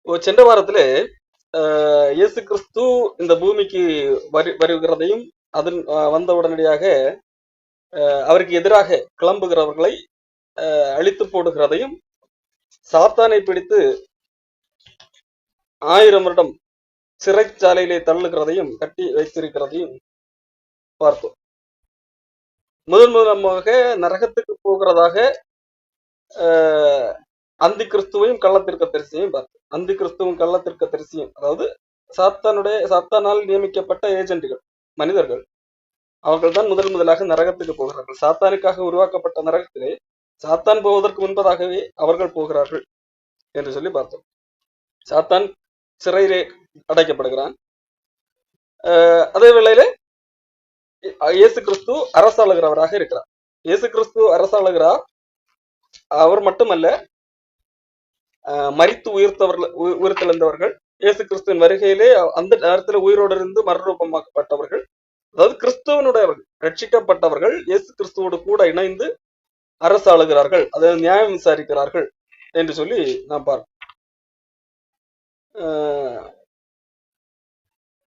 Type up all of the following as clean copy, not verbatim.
சென்ற வாரத்திலே இயேசு கிறிஸ்து இந்த பூமிக்கு வருகிறதையும் அதன் வந்த உடனடியாக அவருக்கு எதிராக கிளம்புகிறவர்களை அழித்து போடுகிறதையும் சாத்தானை பிடித்து 1000 வருடம் சிறைச்சாலையிலே தள்ளுகிறதையும் கட்டி வைத்திருக்கிறதையும் பார்த்தோம். முதன்முதலமாக நரகத்துக்கு போகிறதாக அந்தி கிறிஸ்துவையும் கள்ளத்திற்க தரிசியையும் பார்த்தோம். அந்தி கிறிஸ்துவும் கள்ளத்திற்க தரிசியும், அதாவது சாத்தானால் நியமிக்கப்பட்ட ஏஜென்ட்டுகள், மனிதர்கள். அவர்கள் தான் முதலாக நரகத்துக்கு போகிறார்கள். சாத்தானுக்காக உருவாக்கப்பட்ட நரகத்திலே சாத்தான் போவதற்கு முன்பதாகவே அவர்கள் போகிறார்கள் என்று சொல்லி பார்த்தோம். சாத்தான் சிறையிலே அடைக்கப்படுகிறான். அதே வேளையில இயேசு கிறிஸ்து அரசாளுகிறவராக இருக்கிறார். இயேசு கிறிஸ்து அரசாளுகிறார். அவர் மட்டுமல்ல, மரித்து உயிர்த்தெழுந்தவர்கள், இயேசு கிறிஸ்துவின் வருகையிலே அந்த நேரத்தில் உயிரோடு இருந்து மறுரூபமாக்கப்பட்டவர்கள், அதாவது கிறிஸ்துவனுடையவர்கள், ரட்சிக்கப்பட்டவர்கள் இயேசு கிறிஸ்துவோடு கூட இணைந்து அரசாளுகிறார்கள், அதாவது நியாயம் விசாரிக்கிறார்கள் என்று சொல்லி நாம் பார்ப்போம்.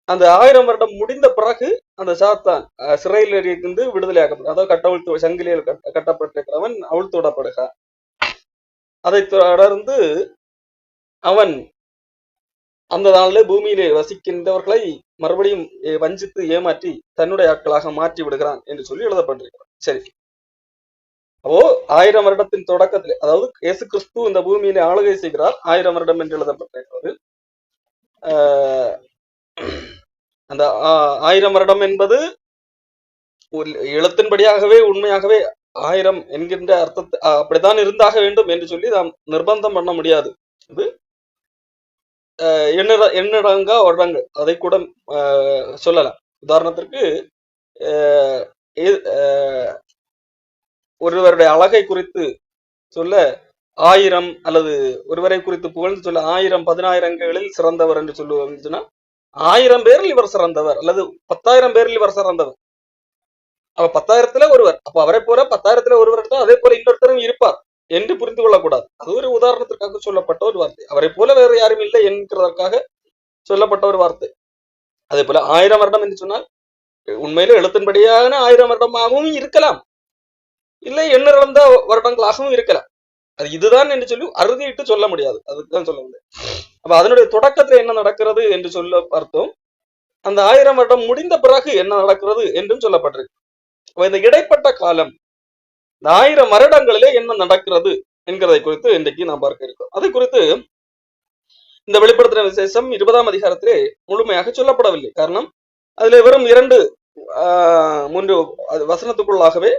அந்த 1000 வருடம் முடிந்த பிறகு அந்த சாத்தான் சிறையில் இருந்து விடுதலையாக்கப்படும், அதாவது கட்டவிழ்த்து சங்கிலியில் கட்டப்பட்டிருக்கிறவன் அவிழ்த்து விடப்படுகிறான். அதை தொடர்ந்து அவன் அந்த நாளிலே பூமியிலே வசிக்கின்றவர்களை மறுபடியும் வஞ்சித்து ஏமாற்றி தன்னுடைய ஆட்களாக மாற்றி விடுகிறான் என்று சொல்லி எழுதப்பட்டிருக்கிறான். சரி, அப்போ 1000 வருடத்தின் தொடக்கத்தில், அதாவது இயேசு கிறிஸ்து இந்த பூமியிலே ஆளுகை செய்கிறார் 1000 வருடம் என்று எழுதப்பட்டிருக்கிறது. அந்த 1000 வருடம் என்பது எழுத்தின்படியாகவே உண்மையாகவே 1000 என்கின்ற அர்த்தத்தை அப்படித்தான் இருந்தாக வேண்டும் என்று சொல்லி நாம் நிர்பந்தம் பண்ண முடியாது. இது எண்ணடங்கா வருடங்கள், அதை கூட சொல்லலாம். உதாரணத்திற்கு ஒருவருடைய அழகை குறித்து சொல்ல 1000, அல்லது ஒருவரை குறித்து புகழ்ந்து சொல்ல 1000 10,000களில் சிறந்தவர் என்று சொல்லுவோம்னா 1000 பேரில் இவர் சிறந்தவர், அல்லது 10,000 பேரில் இவர் சிறந்தவர். அப்ப 10,000த்துல ஒருவர், அப்ப அவரை போல 10,000த்துல ஒருவர் தான் அதே போல இன்னொருத்தரும் இருப்பார் என்று புரிந்து கொள்ளக்கூடாது. அது ஒரு உதாரணத்திற்காக சொல்லப்பட்ட ஒரு வார்த்தை. அவரை போல வேறு யாரும் இல்லை என்கிறதற்காக சொல்லப்பட்ட ஒரு வார்த்தை. அதே போல 1000 வருடம் என்று சொன்னால் உண்மையில எழுத்தின்படியான 1000 வருடமாகவும் இருக்கலாம், இல்லை எண்ணிறந்த வருடங்களாகவும் இருக்கலாம். அது இதுதான் என்று சொல்லி அறுதிட்டு சொல்ல முடியாது. அதுக்குதான் சொல்ல முடியாது. அப்ப அதனுடைய தொடக்கத்துல என்ன நடக்கிறது என்று சொல்ல பார்த்தோம். அந்த 1000 வருடம் முடிந்த பிறகு என்ன நடக்கிறது என்றும் சொல்லப்பட்டிருக்கு. இந்த இடைப்பட்ட காலம், இந்த 1000 வருடங்களிலே என்ன நடக்கிறது என்கிறதை குறித்து இன்றைக்கு நாம் பார்க்க இருக்கோம். அதை குறித்து இந்த வெளிப்படுத்தின விசேஷம் 20ஆம் அதிகாரத்திலே முழுமையாக சொல்லப்படவில்லை. காரணம், அதுல வெறும் 2-3 வசனத்துக்குள்ளாகவே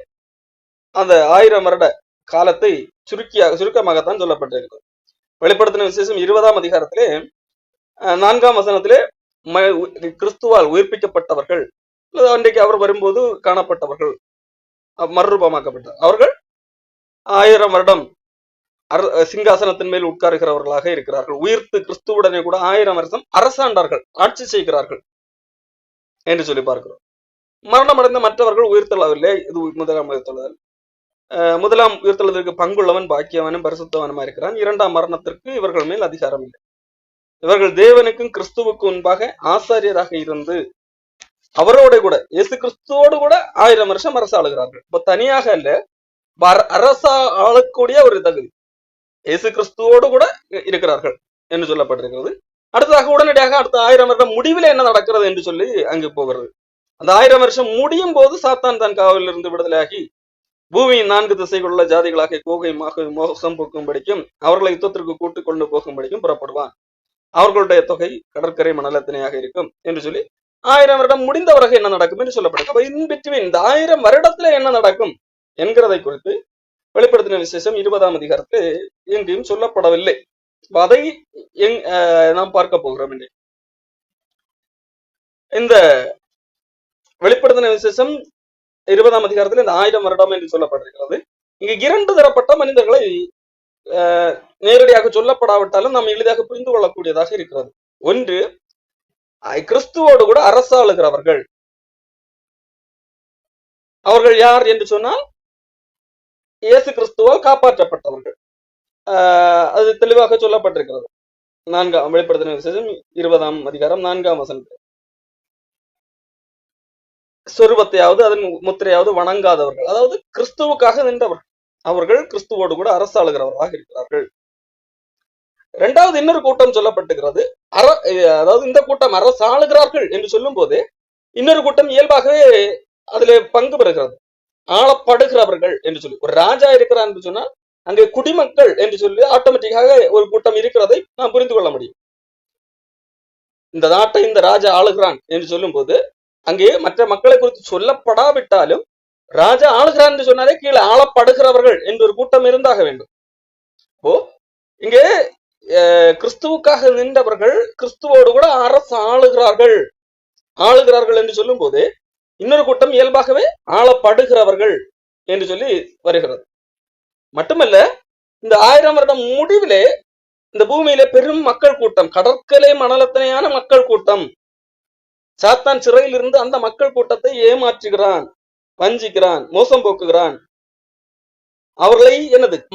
அந்த 1000 வருட காலத்தை சுருக்கமாகத்தான் சொல்லப்பட்டிருக்கிறது. வெளிப்படுத்தின விசேஷம் 20ஆம் அதிகாரத்திலே 4ஆம் வசனத்திலே கிறிஸ்துவால் உயிர்ப்பிக்கப்பட்டவர்கள், அன்றைக்கு அவர் வரும்போது காணப்பட்டவர்கள், மறுரூபமாக்கப்பட்ட அவர்கள் 1000 வருடம் சிங்காசனத்தின் மேல் உட்காருகிறவர்களாக இருக்கிறார்கள். உயிர்த்து கிறிஸ்துவுடனே கூட 1000 வருஷம் அரசாண்டார்கள், ஆட்சி செய்கிறார்கள் என்று சொல்லி பார்க்கிறோம். மரணம் அடைந்த மற்றவர்கள் உயிர்த்தெழவில்லை. இது முதலாம் உயிர்த்தெழுதல். முதலாம் உயிர்த்தெழுதலுக்கு பங்குள்ளவன் பாக்கியவனும் பரிசுத்தவனுமா இருக்கிறான். 2ஆம் மரணத்திற்கு இவர்கள் மேல் அதிகாரம் இல்லை. இவர்கள் தேவனுக்கும் கிறிஸ்துவுக்கு முன்பாக ஆசாரியராக இருந்து அவரோட கூட, இயேசு கிறிஸ்துவோடு கூட 1000 வருஷம் அரசாளுகிறார்கள். இப்ப தனியாக அல்ல, அரசா ஆளக்கூடிய ஒரு தகுதி இயேசு கிறிஸ்துவோடு கூட இருக்கிறார்கள் என்று சொல்லப்பட்டிருக்கிறது. அடுத்ததாக உடனடியாக அடுத்த 1000 வருடம் முடிவில் என்ன நடக்கிறது என்று சொல்லி அங்கு போகிறது. அந்த 1000 வருஷம் முடியும் போது சாத்தான் தன் காவலில் இருந்து விடுதலையாகி பூமியின் 4 திசைகளுள்ள ஜாதிகளாக கோகை மோசம் போக்கும்படிக்கும் அவர்களை யுத்தத்திற்கு கூட்டுக் கொண்டு போகும்படிக்கும் புறப்படுவான். அவர்களுடைய தொகை கடற்கரை மணலத்தினையாக இருக்கும் என்று சொல்லி 1000 வருடம் முடிந்த பிறகு என்ன நடக்கும் என்று சொல்லப்படும். இந்த 1000 வருடத்துல என்ன நடக்கும் என்கிறதை குறித்து வெளிப்படுத்தின விசேஷம் 20ஆம் அதிகாரத்தில் எங்கேயும் சொல்லப்படவில்லை. அதை நாம் பார்க்க போகிறோம். இந்த வெளிப்படுத்தின விசேஷம் 20ஆம் அதிகாரத்தில் இந்த 1000 வருடம் என்று சொல்லப்பட்டிருக்கிறது. இங்கு 2 தரப்பட்ட மனிதர்களை நேரடியாக சொல்லப்படாவிட்டாலும் நாம் எளிதாக புரிந்து கொள்ளக்கூடியதாக இருக்கிறது. ஒன்று, கிறிஸ்துவோடு கூட அரசாளுகிறவர்கள். அவர்கள் யார் என்று சொன்னால் இயேசு கிறிஸ்துவால் காப்பாற்றப்பட்டவர்கள். அது தெளிவாக சொல்லப்பட்டிருக்கிறது. வெளிப்படுத்தின விசேஷம் 20ஆம் அதிகாரம் 4ஆம் வசனம். சொரூபத்தையாவது அதன் முத்திரையாவது வணங்காதவர்கள், அதாவது கிறிஸ்துவுக்காக நின்றவர்கள், அவர்கள் கிறிஸ்துவோடு கூட அரசாளுகிறவர்களாக இருக்கிறார்கள். இரண்டாவது இன்னொரு கூட்டம் சொல்லப்பட்டுகிறது. அதாவது இந்த கூட்டம் அரசாளுகிறார்கள் என்று சொல்லும் போது இன்னொரு கூட்டம் இயல்பாகவே அதிலே பங்கு பெறுகிறது. ஆளப்படுகிறவர்கள் என்று சொல்லி, ஒரு ராஜா இருக்கிறார் என்று சொன்னால் அங்கே குடிமக்கள் என்று சொல்லி ஆட்டோமேட்டிக்காக ஒரு கூட்டம் இருக்கிறதை நாம் புரிந்து கொள்ள முடியும். இந்த நாட்டை இந்த ராஜா ஆளுகிறான் என்று சொல்லும் போது அங்கே மற்ற மக்களை குறித்து சொல்லப்படாவிட்டாலும் ராஜா ஆளுகிறான் என்று சொன்னாலே கீழே ஆளப்படுகிறவர்கள் என்று ஒரு கூட்டம் இருந்தாக வேண்டும். இப்போ இங்கே கிறிஸ்துவுக்காக நின்றவர்கள் கிறிஸ்துவோடு கூட அரசு ஆளுகிறார்கள் என்று சொல்லும் போது இன்னொரு கூட்டம் இயல்பாகவே ஆளப்படுகிறவர்கள் என்று சொல்லி வருகிறது. மட்டுமல்ல, இந்த 1000 வருடம் முடிவிலே இந்த பூமியிலே பெரும் மக்கள் கூட்டம், கடற்கரை மணலத்தனையான மக்கள் கூட்டம், சாத்தான் சிறையில் இருந்து அந்த மக்கள் கூட்டத்தை ஏமாற்றுகிறான், வஞ்சிக்கிறான், மோசம் போக்குகிறான். அவர்களை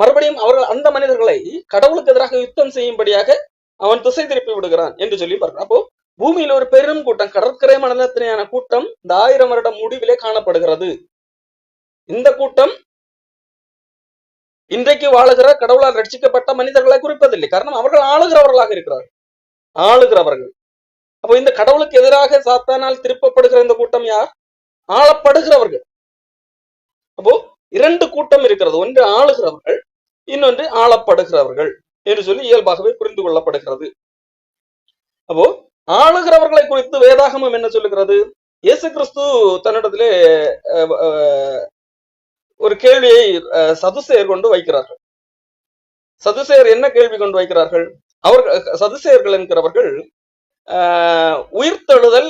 மறுபடியும் அவர்கள் அந்த மனிதர்களை கடவுளுக்கு எதிராக யுத்தம் செய்யும்படியாக அவன் திசை திருப்பி விடுகிறான் என்று சொல்லி பார்க்கிறான். அப்போ பூமியில ஒரு பெரும் கூட்டம், கடற்கரை மணலத்தினையான கூட்டம் இந்த 1000 வருடம் முடிவிலே காணப்படுகிறது. இந்த கூட்டம் இன்றைக்கு வாழுகிற கடவுளால் ரட்சிக்கப்பட்ட மனிதர்களை குறிப்பதில்லை. காரணம், அவர்கள் ஆளுகிறவர்களாக இருக்கிறார்கள், ஆளுகிறவர்கள். அப்போ இந்த கடவுளுக்கு எதிராக சாத்தானால் திருப்பப்படுகிற இந்த கூட்டம் யார்? ஆளப்படுகிறவர்கள். அப்போ 2 கூட்டம் இருக்கிறது, ஒன்று ஆளுகிறவர்கள், இன்னொன்று ஆளப்படுகிறவர்கள் என்று சொல்லி இயல்பாகவே புரிந்து கொள்ளப்படுகிறது. அப்போ ஆளுகிறவர்களை குறித்து வேதாகமம் என்ன சொல்லுகிறது? இயேசு கிறிஸ்து தன்னிடத்திலே ஒரு கேள்வியை சதுசேயர் கொண்டு வைக்கிறார்கள். சதுசேயர் என்ன கேள்வி கொண்டு வைக்கிறார்கள்? சதுசேயர்கள் என்கிறவர்கள் உயிர்த்தெழுதல்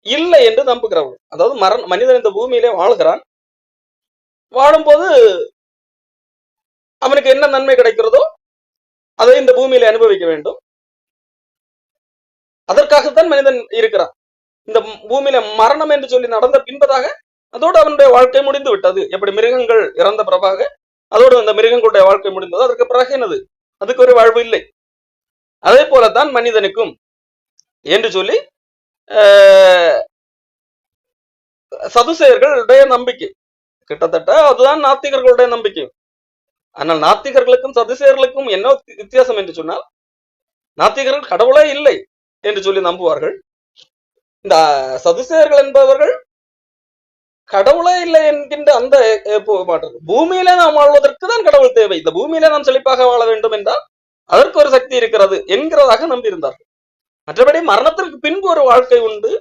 இல்லை என்று நம்புகிறவர்கள். அதாவது மனிதன் இந்த பூமியிலே வாழ்கிறான், வாழும்போது அவனுக்கு என்ன நன்மை கிடைக்கிறதோ அதை இந்த பூமியில அனுபவிக்க வேண்டும். அதற்காகத்தான் மனிதன் இருக்கிறான். இந்த பூமியில மரணம் என்று சொல்லி நடந்த பின்பதாக அதோடு அவனுடைய வாழ்க்கை முடிந்து விட்டது. எப்படி மிருகங்கள் இறந்த பிறகாக அதோடு அந்த மிருகங்களுடைய வாழ்க்கை முடிந்தது, அதற்கு பிறகு என்னது? அதுக்கு ஒரு வாழ்வு இல்லை. அதே போலத்தான் மனிதனுக்கும் என்று சொல்லி சதுசேயர்களுடைய நம்பிக்கை. கிட்டத்தட்ட அதுதான் நாத்திகர்களுடைய நம்பிக்கை. ஆனால் நாத்திகர்களுக்கும் சதுசேயர்களுக்கும் என்ன வித்தியாசம் என்று சொன்னால், நாத்திகர்கள் கடவுளே இல்லை என்று சொல்லி நம்புவார்கள். இந்த சதுசேயர்கள் என்பவர்கள் கடவுளே இல்லை என்கின்ற அந்த பூமியில நாம் வாழ்வதற்கு தான் கடவுள் தேவை, இந்த பூமியில நாம் செழிப்பாக வாழ வேண்டும் என்றால் அதற்கு ஒரு சக்தி இருக்கிறது என்கிறதாக நம்பியிருந்தார்கள். மற்றபடி மரணத்திற்கு பின்பு ஒரு வாழ்க்கை உண்டு,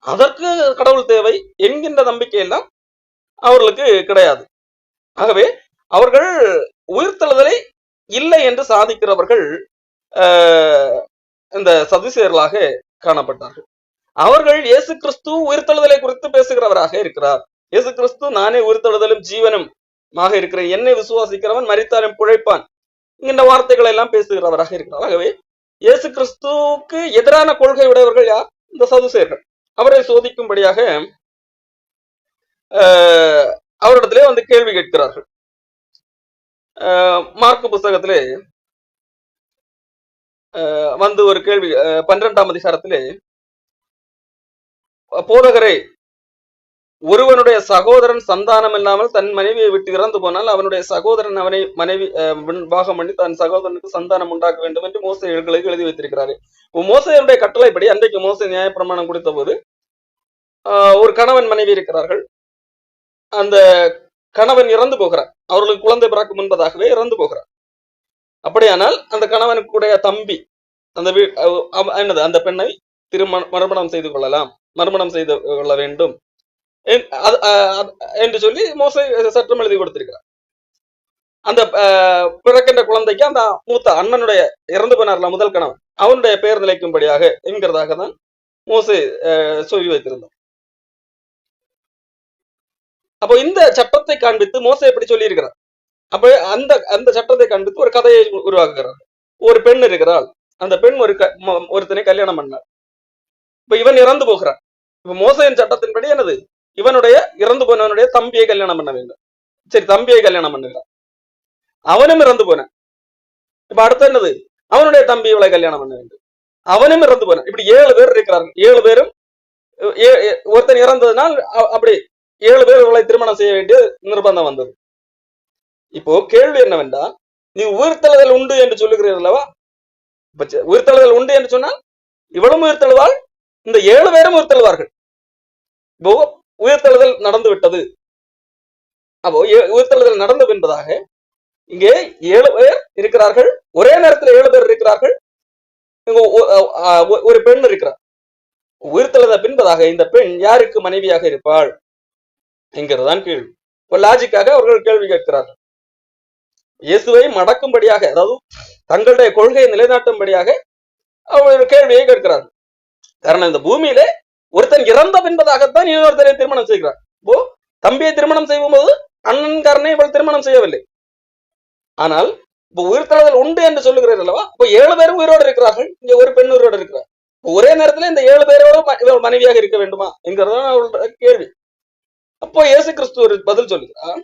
அதற்கு கடவுள் தேவை என்கின்ற நம்பிக்கை எல்லாம் அவர்களுக்கு கிடையாது. ஆகவே அவர்கள் உயிர்த்தெழுதலை இல்லை என்று சாதிக்கிறவர்கள் இந்த சதுசேயர்களாக காணப்பட்டார்கள். அவர்கள் இயேசு கிறிஸ்து உயிர்த்தெழுதலை குறித்து பேசுகிறவராக இருக்கிறார். இயேசு கிறிஸ்து நானே உயிர்த்தெழுதலும் ஜீவனும் இருக்கிறேன், என்னை விசுவாசிக்கிறவன் மரித்தாலும் பிழைப்பான் என்கின்ற வார்த்தைகளை எல்லாம் பேசுகிறவராக இருக்கிறார். ஆகவே இயேசு கிறிஸ்துவுக்கு எதிரான கொள்கை உடையவர்கள் யார்? இந்த சதுசேயர்கள். அவரை சோதிக்கும்படியாக அவரிடத்திலே கேள்வி கேட்கிறார்கள். மார்க்கு புஸ்தகத்திலே ஒரு கேள்வி 12ஆம் அதிகாரத்திலே, போதகரே, ஒருவனுடைய சகோதரன் சந்தானம் இல்லாமல் தன் மனைவியை விட்டு இறந்து போனால் அவனுடைய சகோதரன் அவனை மனைவி விவாகம் பண்ணி தன் சகோதரனுக்கு சந்தானம் உண்டாக்க வேண்டும் என்று மோசே எழுதி வைத்திருக்கிறாரு. மோசேயுடைய கட்டளைப்படி அன்றைக்கு மோசே நியாயப்பிரமாணம் கொடுத்த போது ஒரு கணவன் மனைவி இருக்கிறார்கள். அந்த கணவன் இறந்து போகிறார், அவர்களுக்கு குழந்தை பிறக்கும் முன்பதாகவே இறந்து போகிறார். அப்படியானால் அந்த கணவனுக்குடைய தம்பி அந்த பெண்ணை மறுமணம் செய்து கொள்ளலாம், மறுமணம் செய்து கொள்ள வேண்டும் என்று சொல்லி மோசே சட்டம் எழுதி கொடுத்திருக்கிறார். அந்த பிறக்கின்ற குழந்தைக்கு அந்த மூத்த அண்ணனுடைய இறந்து போனார்ல முதல் கணவன், அவனுடைய பெயர் நிலைக்கும்படியாக என்கிறதாக தான் மோசே சொல்லி வைத்திருந்தார். அப்போ இந்த சட்டத்தை காண்பித்து மோசே எப்படி சொல்லி இருக்கிறார்? அப்ப அந்த சட்டத்தை காண்பித்து ஒரு கதையை உருவாக்குகிறார். ஒரு பெண் இருக்கிறாள், அந்த பெண் ஒருத்தனை கல்யாணம் பண்ணார். இப்ப இவன் இறந்து போகிறான். இப்ப மோசையின் சட்டத்தின்படி என்னது? இவனுடைய இறந்து போனவனுடைய தம்பியை கல்யாணம் பண்ண வேண்டும். சரி, தம்பியை கல்யாணம் பண்ணுகிறான், அவனும் இறந்து போனான். இப்ப அடுத்து என்னது? அவனுடைய தம்பி இவளை கல்யாணம் பண்ண வேண்டும். அவனும் இறந்து போனான். இப்படி 7 பேர் இருக்கிறார்கள். 7 பேரும் ஒருத்தன் இறந்ததுனால் அப்படி 7 பேர் இவளை திருமணம் செய்ய வேண்டிய நிர்பந்தம் வந்தது. இப்போ கேள்வி என்னவென்றால், நீ உயிர்த்தெழுதல் உண்டு என்று சொல்லுகிறீர்கள் அல்லவா? உயிர்த்தெழுதல் உண்டு என்று சொன்னால் இவளும் உயிர்த்தெழுவாள், இந்த 7 பேரும் உயிர்த்தெழுவார்கள். இப்போ உயிர்த்தெழுதல் நடந்து விட்டது. அப்போ உயிர்த்தெழுதல் நடந்தது என்பதாக இங்கே 7 பேர் இருக்கிறார்கள். ஒரே நேரத்தில் 7 பேர் இருக்கிறார்கள். ஒரு பெண் இருக்கிறார். உயிர்த்தெழுத பின்பதாக இந்த பெண் யாருக்கு மனைவியாக இருப்பாள் என்கிறதான் கேள்வி. இப்போ லாஜிக்காக அவர்கள் கேள்வி கேட்கிறார்கள். இயேசுவை மடக்கும்படியாக, அதாவது தங்களுடைய கொள்கையை நிலைநாட்டும்படியாக அவர்கள் கேள்வியை கேட்கிறார்கள். காரணம், இந்த பூமியில ஒருத்தன் இறந்த பின்பதாகத்தான் இன்னொருத்தரை திருமணம் செய்கிறார். இப்போ தம்பியை திருமணம் செய்யும் போது அண்ணன்காரனை இவள் திருமணம் செய்யவில்லை. ஆனால் இப்போ உயிர்த்தெழுதல் உண்டு என்று சொல்லுகிறீர்கள் அல்லவா? இப்போ 7 பேரும் உயிரோடு இருக்கிறார்கள், இங்க ஒரு பெண் உயிரோடு இருக்கிறார். ஒரே நேரத்தில் இந்த 7 பேரோடு மனைவியாக இருக்க வேண்டுமா என்கிறதான் அவர்களோட கேள்வி. அப்போ இயேசு கிறிஸ்து ஒரு பதில் சொல்லுகிறார்.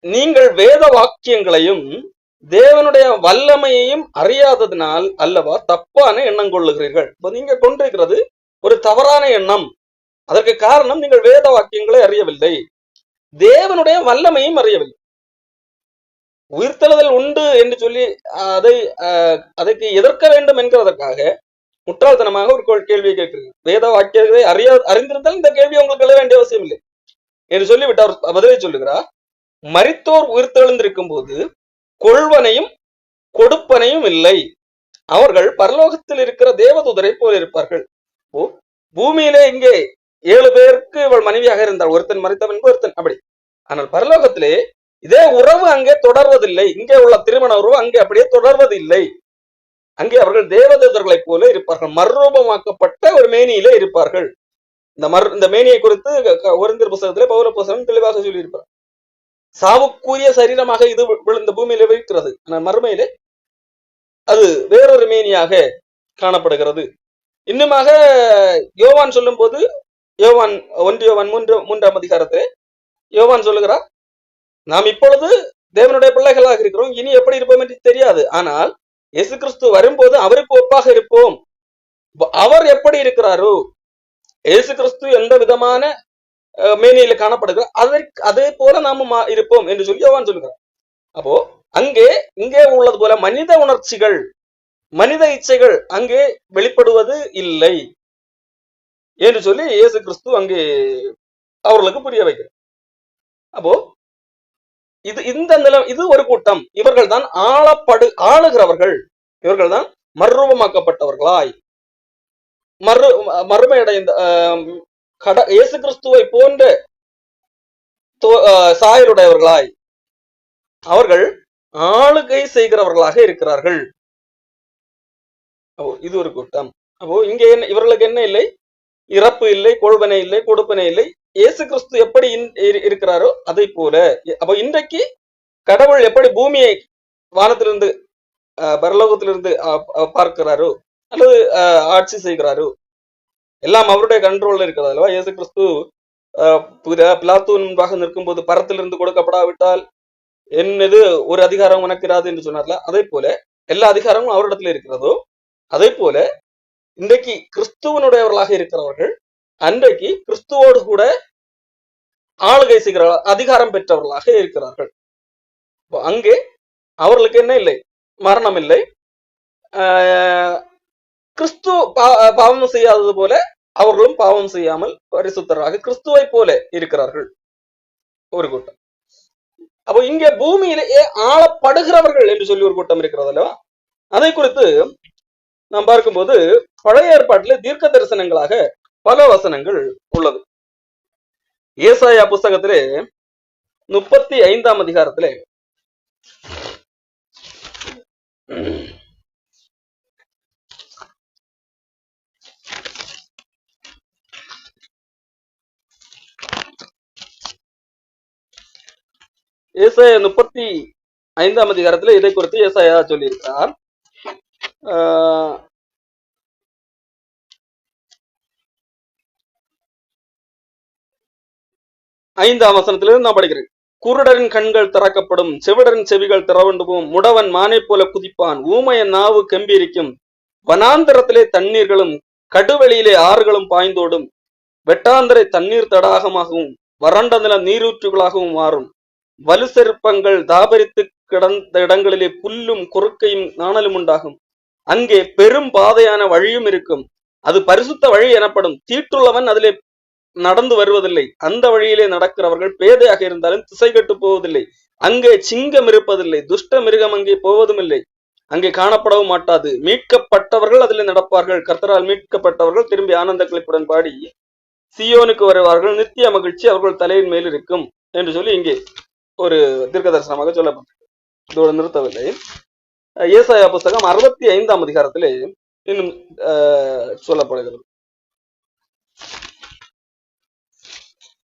நீங்கள் வேத வாக்கியங்களையும் தேவனுடைய வல்லமையையும் அறியாததினால் அல்லவா தப்பான எண்ணம் கொள்ளுகிறீர்கள். இப்போ நீங்க கொண்டிருக்கிறது ஒரு தவறான எண்ணம். அதற்கு காரணம், நீங்கள் வேத வாக்கியங்களை அறியவில்லை, தேவனுடைய வல்லமையும் அறியவில்லை. உயிர்த்தெழுதல் உண்டு என்று சொல்லி அதற்கு எதிர்க்க வேண்டும் என்கிறதற்காக முட்டாள்தனமாக ஒரு கேள்வியை கேட்கிறீர்கள். வேத வாக்கியங்களை அறிந்திருந்தால் இந்த கேள்வி உங்களுக்கு எழுத வேண்டிய அவசியம் இல்லை என்று சொல்லிவிட்டு அவர் பதிலை சொல்லுகிறார். மரித்தோர் உயிர்த்தெழுந்திருக்கும் போது கொள்வனையும் கொடுப்பனையும் இல்லை, அவர்கள் பரலோகத்தில் இருக்கிற தேவதூதரை போல இருப்பார்கள். பூமியிலே இங்கே 7 பேருக்கு இவள் மனைவியாக இருந்தால், ஒருத்தன் மரித்தவன் என்பது ஒருத்தன் அப்படி. ஆனால் பரலோகத்திலே இதே உறவு அங்கே தொடர்வதில்லை. இங்கே உள்ள திருமண உறவு அங்கே அப்படியே தொடர்வதில்லை. அங்கே அவர்கள் தேவதூதர்களைப் போல இருப்பார்கள், மறுரூபமாக்கப்பட்ட ஒரு மேனியிலே இருப்பார்கள். இந்த மேனியை குறித்து கொரிந்தியர் புத்தகத்திலே பவுல் அப்போஸ்தலன் தெளிவாக சொல்லியிருப்பார். சாவுக்குரிய சரீரமாக இது விழுந்த பூமியில இருக்கிறது, ஆனால் மறுமையிலே அது வேறொரு மேனியாக காணப்படுகிறது. இன்னுமாக யோவான் சொல்லும் போது, யோவான் 1 யோவான் 3ஆம் அதிகாரத்திலே யோவான் சொல்லுகிறார், நாம் இப்பொழுது தேவனுடைய பிள்ளைகளாக இருக்கிறோம், இனி எப்படி இருப்போம் என்று தெரியாது, ஆனால் இயேசு கிறிஸ்து வரும்போது அவருக்கு ஒப்பாக இருப்போம். அவர் எப்படி இருக்கிறாரோ, இயேசு கிறிஸ்து எந்த விதமான மேனியில காணப்படுகிறார் அதே போல நாம இருப்போம் என்று சொல்லி யோவான் சொல்லுகிறார். அப்போ இங்கே உள்ளது போல மனித உணர்ச்சிகள், மனித இச்சைகள் அங்கே வெளிப்படுவது இல்லை என்று சொல்லி இயேசு கிறிஸ்து அங்கே அவர்களுக்கு புரிய வைக்கிறார். அப்போ இது ஒரு கூட்டம். இவர்கள் தான் ஆளுகிறவர்கள். இவர்கள் தான் மறுரூபமாக்கப்பட்டவர்களாய், மறுமையடைந்த இயேசு கிறிஸ்துவை போன்ற சாயலுடையவர்களாய் அவர்கள் ஆளுகை செய்கிறவர்களாக இருக்கிறார்கள். இது ஒரு கூட்டம். அப்போ இங்க இவர்களுக்கு என்ன இல்லை? இறப்பு இல்லை, கொள்வனை இல்லை, கொடுப்பனை இல்லை. இயேசு கிறிஸ்து எப்படி இருக்கிறாரோ அதை போல. அப்போ இன்றைக்கு கடவுள் எப்படி பூமியை வானத்திலிருந்து பரலோகத்திலிருந்து பார்க்கிறாரோ அல்லது ஆட்சி செய்கிறாரோ, எல்லாம் அவருடைய கண்ட்ரோல்ல இருக்கிறது அல்லவா? இயேசு கிறிஸ்து பிலாத்து முன்பாக நிற்கும் போது பரத்திலிருந்து கொடுக்கப்படாவிட்டால் என்னது ஒரு அதிகாரம் உனக்கிறாது என்று சொன்னார்ல, அதே போல எல்லா அதிகாரமும் அவரிடத்துல இருக்கிறதோ அதே போல இன்றைக்கு கிறிஸ்துவனுடையவர்களாக இருக்கிறவர்கள் அன்றைக்கு கிறிஸ்துவோடு கூட ஆளுகை செய்கிற அதிகாரம் பெற்றவர்களாக இருக்கிறார்கள். அங்கே அவர்களுக்கு என்ன இல்லை? மரணம் இல்லை. கிறிஸ்து பாவம் செய்யாதது போல அவர்களும் பாவம் செய்யாமல் பரிசுத்தராக கிறிஸ்துவை போல இருக்கிறார்கள் ஒரு கூட்டம். அப்போ இங்கே பூமியிலேயே ஆளப்படுகிறவர்கள் என்று சொல்லி ஒரு கூட்டம் இருக்கிறது அல்லவா? அதை குறித்து நாம் பார்க்கும்போது பழைய ஏற்பாட்டிலே தீர்க்க தரிசனங்களாக பல வசனங்கள் உள்ளது. ஏசாயா புஸ்தகத்திலே 35ஆம் அதிகாரத்திலே ஏசாயா 35ஆம் அதிகாரத்தில் இதை குறித்து ஏசாயா சொல்லியிருக்கிறார். 5ஆம் வசனத்திலிருந்து நான் படிக்கிறேன். குருடரின் கண்கள் திறக்கப்படும், செவிடரின் செவிகள் திறவண்டுவோம், முடவன் மானை போல குதிப்பான், ஊமையன் நாவு கெம்பிரிக்கும், வனாந்திரத்திலே தண்ணீர்களும் கடுவெளியிலே ஆறுகளும் பாய்ந்தோடும், வெட்டாந்தரை தண்ணீர் தடாகமாகவும் வறண்ட நிலம் நீரூற்றுகளாகவும் மாறும், வலு செருப்பங்கள் தாபரித்து கிடந்த இடங்களிலே புல்லும் குறுக்கையும் நாணலும் உண்டாகும், அங்கே பெரும் பாதையான வழியும் இருக்கும், அது பரிசுத்த வழி எனப்படும், தீட்டுள்ளவன் அதிலே நடந்து வருவதில்லை, அந்த வழியிலே நடக்கிறவர்கள் பேதையாக இருந்தாலும் திசை கெட்டு போவதில்லை, அங்கே சிங்கம் இருப்பதில்லை, துஷ்ட மிருகம் அங்கே போவதும் இல்லை, அங்கே காணப்படவும் மாட்டாது, மீட்கப்பட்டவர்கள் அதில் நடப்பார்கள், கர்த்தரால் மீட்கப்பட்டவர்கள் திரும்பி ஆனந்த கிளிப்புடன் பாடி சியோனுக்கு வருவார்கள், நித்திய மகிழ்ச்சி அவர்கள் தலையின் மேல் இருக்கும் என்று சொல்லி இங்கே ஒரு தீர்க்க தரிசனமாக சொல்லப்பட்டது. இதோடு நிறுத்தவில்லை. ஏசாயா புஸ்தகம் 65ஆம் அதிகாரத்திலே இன்னும் சொல்லப்படுகிறது.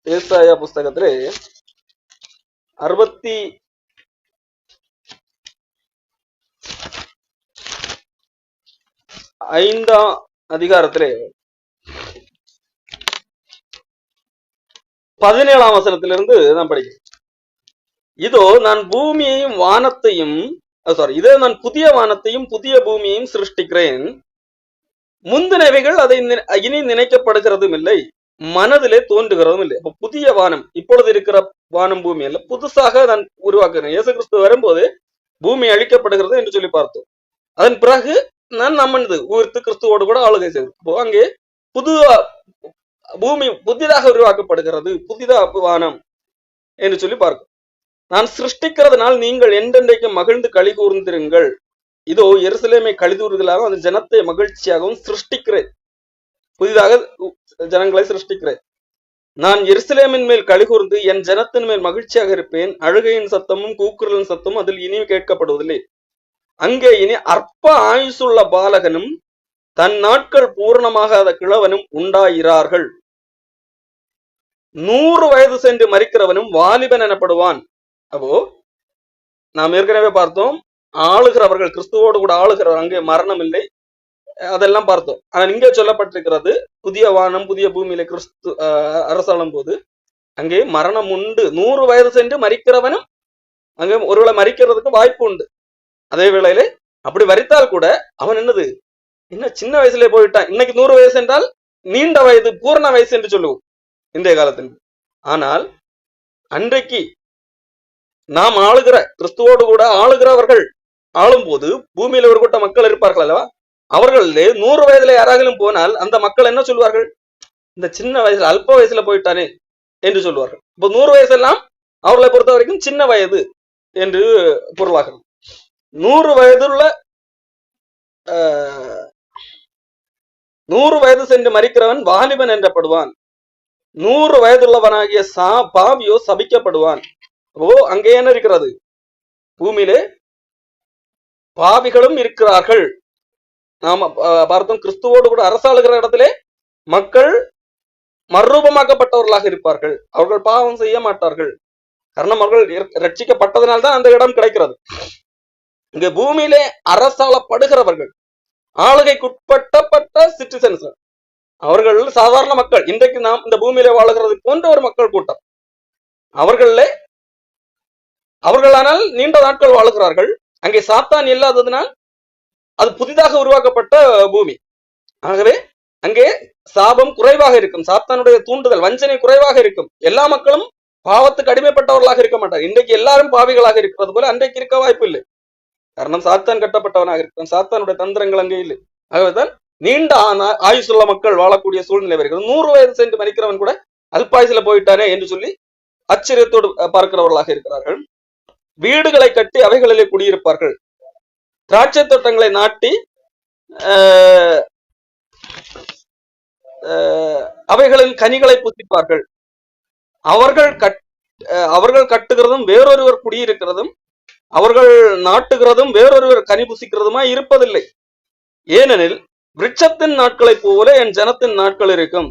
ஏசாயா புஸ்தகத்திலே 65ஆம் அதிகாரத்திலே 17ஆம் வசனத்திலிருந்து நான் படிக்கிறேன். இதோ நான் பூமியையும் வானத்தையும் இதோ நான் புதிய வானத்தையும் புதிய பூமியையும் சிருஷ்டிக்கிறேன், முந்தினவைகள் அதை இனி நினைக்கப்படுகிறதும் இல்லை, மனதிலே தோன்றுகிறதும் இல்லை. புதிய வானம், இப்பொழுது இருக்கிற வானம் பூமி அல்ல, புதுசாக நான் உருவாக்குறேன். இயேசு கிறிஸ்து வரும்போது பூமி அழிக்கப்படுகிறது என்று சொல்லி பார்த்தோம். அதன் பிறகு நான் நம்மனது உயிர்த்து கிறிஸ்துவோடு கூட ஆளுகை செய்வோம். அங்கே புது பூமி புதிதாக உருவாக்கப்படுகிறது, புதிதாக வானம் என்று சொல்லி பார்க்கும். நான் சிருஷ்டிக்கிறதுனால் நீங்கள் என்றென்றைக்கு மகிழ்ந்து களி கூர்ந்திருங்கள். இதோ எருசலேமை கழிதூறுதலாகவும் அந்த ஜனத்தை மகிழ்ச்சியாகவும் சிருஷ்டிக்கிறேன், புதிதாக ஜனங்களை சிருஷ்டிக்கிறேன். நான் எருசலேமின் மேல் கழிகூர்ந்து என் ஜனத்தின் மேல் மகிழ்ச்சியாக இருப்பேன், அழுகையின் சத்தமும் கூக்குரலின் சத்தமும் அதில் இனி கேட்கப்படுவதில்லை. அங்கே இனி அற்ப ஆயுசுள்ள பாலகனும் தன் நாட்கள் பூர்ணமாகாத கிழவனும் உண்டாயிரார்கள். 100 வயது சென்று மரிக்கிறவனும் வாலிபன் எனப்படுவான். அப்போ நாம் ஏற்கனவே பார்த்தோம், ஆளுகிறவர்கள் கிறிஸ்துவோடு கூட ஆளுகிறவர், அங்கே மரணம் இல்லை, அதெல்லாம் பார்த்தோம். ஆனால் இங்கே சொல்லப்பட்டிருக்கிறது புதிய வானம் புதிய பூமியில கிறிஸ்து அரசாளும் போது அங்கே மரணம் உண்டு. 100 வயது சென்று மரிக்கிறவனும் அங்கே ஒருவேளை மரிக்கிறதுக்கு வாய்ப்பு உண்டு. அதே வேளையில அப்படி வரித்தால் கூட அவன் என்னது இன்னும் சின்ன வயசுல போயிட்டான். இன்னைக்கு 100 வயசு என்றால் நீண்ட வயது பூர்ண வயசு என்று சொல்லுவோம் இன்றைய காலத்தில். ஆனால் அன்றைக்கு நாம் ஆளுகிற கிறிஸ்துவோடு கூட ஆளுகிறவர்கள் ஆளும் போது பூமியில ஒரு கூட்ட மக்கள் இருப்பார்கள் அல்லவா, அவர்களே 100 வயதுல யாராலும் போனால் அந்த மக்கள் என்ன சொல்வார்கள், இந்த சின்ன வயசுல அல்ப வயசுல போயிட்டானே என்று சொல்வார்கள். இப்போ 100 வயசெல்லாம் அவர்களை பொறுத்த வரைக்கும் சின்ன வயது என்று பொருளாகும். 100 வயது சென்று மரிக்கிறவன் வாலிபன் என்றப்படுவான், 100 வயதுள்ளவனாகிய பாவியோ சபிக்கப்படுவான். அங்கே என்ன இருக்கிறது, பூமியிலே பாவிகளும் இருக்கிறார்கள். நாம பார்த்தோம், கிறிஸ்துவோடு கூட அரசாளுகிற இடத்திலே மக்கள் மறுரூபமாக்கப்பட்டவர்களாக இருப்பார்கள், அவர்கள் பாவம் செய்ய மாட்டார்கள். காரணம் அவர்கள் ரட்சிக்கப்பட்டதனால்தான் அந்த இடம் கிடைக்கிறது. இங்க பூமியிலே அரசாளப்படுகிறவர்கள், ஆளுகைக்குட்பட்ட சிட்டிசன்ஸ், அவர்கள் சாதாரண மக்கள். இன்றைக்கு நாம் இந்த பூமியிலே வாழுகிறது போன்ற ஒரு மக்கள் கூட்டம். அவர்களானால் நீண்ட நாட்கள் வாழுகிறார்கள். அங்கே சாத்தான் இல்லாததினால் அது புதிதாக உருவாக்கப்பட்ட பூமி. ஆகவே அங்கே சாபம் குறைவாக இருக்கும், சாத்தானுடைய தூண்டுதல் வஞ்சனை குறைவாக இருக்கும். எல்லா மக்களும் பாவத்துக்கு அடிமைப்பட்டவர்களாக இருக்க மாட்டார். இன்றைக்கு எல்லாரும் பாவிகளாக இருக்கிறது போல அன்றைக்கு இருக்க வாய்ப்பு இல்லை. காரணம் சாத்தான் கட்டப்பட்டவனாக இருக்கிறான், சாத்தானுடைய தந்திரங்கள் அங்கே இல்லை. ஆகவேதான் நீண்ட ஆயுசுள்ள மக்கள் வாழக்கூடிய சூழ்நிலை வருகிறது. 100 வயது சென்று மரிக்கிறவன் கூட அல்பாயுசுல போயிட்டானே என்று சொல்லி ஆச்சரியத்தோடு பார்க்கிறவர்களாக இருக்கிறார்கள். வீடுகளை கட்டி அவைகளிலே குடியிருப்பார்கள், திராட்சை தோட்டங்களை நாட்டி அவைகளின் கனிகளை புசிப்பார்கள். அவர்கள் கட்டுகிறதும் வேறொருவர் குடியிருக்கிறதும் அவர்கள் நாட்டுகிறதும் வேறொருவர் கனி புசிக்கிறதுமா இருப்பதில்லை. ஏனெனில் விருட்சத்தின் நாட்களைப் போல என் ஜனத்தின் நாட்கள் இருக்கும்,